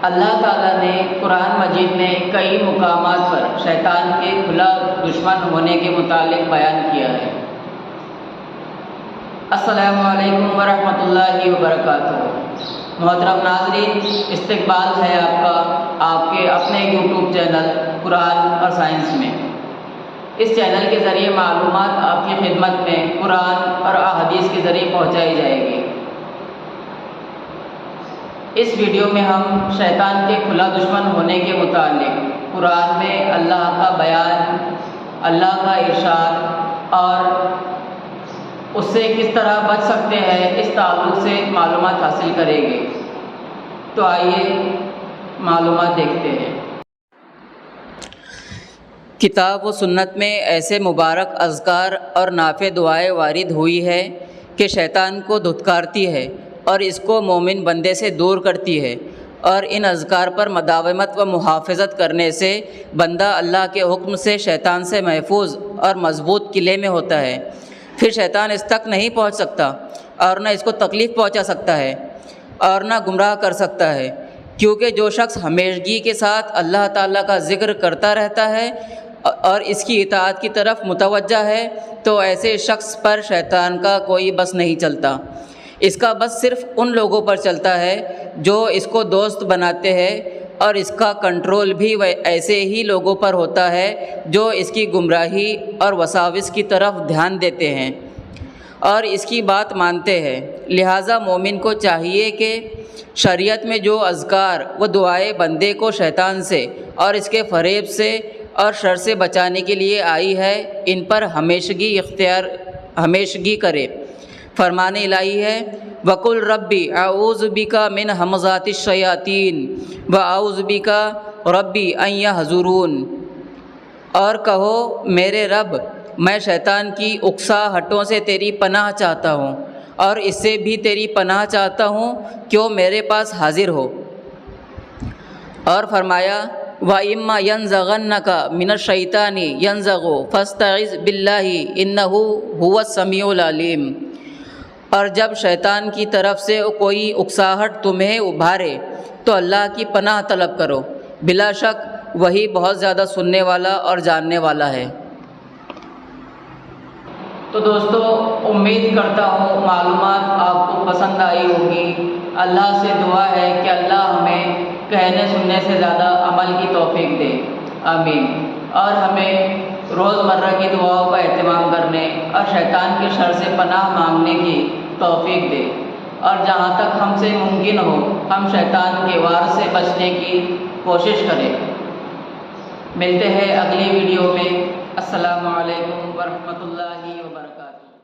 اللہ تعالیٰ نے قرآن مجید میں کئی مقامات پر شیطان کے کھلا دشمن ہونے کے متعلق بیان کیا ہے۔ السلام علیکم ورحمۃ اللہ وبرکاتہ۔ محترم ناظرین، استقبال ہے آپ کا آپ کے اپنے یوٹیوب چینل قرآن اور سائنس میں۔ اس چینل کے ذریعے معلومات آپ کی خدمت میں قرآن اور احادیث کے ذریعے پہنچائی جائے گی۔ اس ویڈیو میں ہم شیطان کے کھلا دشمن ہونے کے متعلق قرآن میں اللہ کا بیان، اللہ کا ارشاد اور اس سے کس طرح بچ سکتے ہیں اس تعلق سے معلومات حاصل کریں گے۔ تو آئیے معلومات دیکھتے ہیں۔ کتاب و سنت میں ایسے مبارک اذکار اور نافع دعائیں وارد ہوئی ہے کہ شیطان کو دھتکارتی ہے اور اس کو مومن بندے سے دور کرتی ہے، اور ان اذکار پر مداومت و محافظت کرنے سے بندہ اللہ کے حکم سے شیطان سے محفوظ اور مضبوط قلعے میں ہوتا ہے۔ پھر شیطان اس تک نہیں پہنچ سکتا اور نہ اس کو تکلیف پہنچا سکتا ہے اور نہ گمراہ کر سکتا ہے، کیونکہ جو شخص ہمیشگی کے ساتھ اللہ تعالیٰ کا ذکر کرتا رہتا ہے اور اس کی اطاعت کی طرف متوجہ ہے تو ایسے شخص پر شیطان کا کوئی بس نہیں چلتا۔ اس کا بس صرف ان لوگوں پر چلتا ہے جو اس کو دوست بناتے ہیں، اور اس کا کنٹرول بھی ایسے ہی لوگوں پر ہوتا ہے جو اس کی گمراہی اور وساوس کی طرف دھیان دیتے ہیں اور اس کی بات مانتے ہیں۔ لہٰذا مومن کو چاہیے کہ شریعت میں جو اذکار و دعائیں بندے کو شیطان سے اور اس کے فریب سے اور شر سے بچانے کے لیے آئی ہے، ان پر ہمیشگی کرے۔ فرمان الہی ہے، وَقُلْ رَبِّ أَعُوذُ بِكَ مِنْ ہَمَزَاتِ الشَّيَاطِينِ وَأَعُوذُ بِكَ رَبِّ أَنْ يَحْضُرُونِ، اور کہو میرے رب، میں شیطان کی اکساہٹوں سے تیری پناہ چاہتا ہوں اور اس سے بھی تیری پناہ چاہتا ہوں کہ وہ میرے پاس حاضر ہو۔ اور فرمایا، وَإِمَّا يَنزَغَنَّكَ مِنَ الشَّيْطَانِ يَنزَغُ فَاسْتَعِذْ بِاللَّهِ إِنَّهُ هُوَ السَّمِيعُ الْعَلِيمُ، اور جب شیطان کی طرف سے کوئی اکساہٹ تمہیں ابھارے تو اللہ کی پناہ طلب کرو، بلا شک وہی بہت زیادہ سننے والا اور جاننے والا ہے۔ تو دوستو، امید کرتا ہوں معلومات آپ کو پسند آئی ہوگی۔ اللہ سے دعا ہے کہ اللہ ہمیں کہنے سننے سے زیادہ عمل کی توفیق دے، آمین، اور ہمیں روزمرہ کی دعاؤں کا اہتمام کرنے اور شیطان کے شر سے پناہ مانگنے کی توفیق دے، اور جہاں تک ہم سے ممکن ہو ہم شیطان کے وار سے بچنے کی کوشش کریں۔ ملتے ہیں اگلی ویڈیو میں۔ السلام علیکم ورحمۃ اللہ وبرکاتہ۔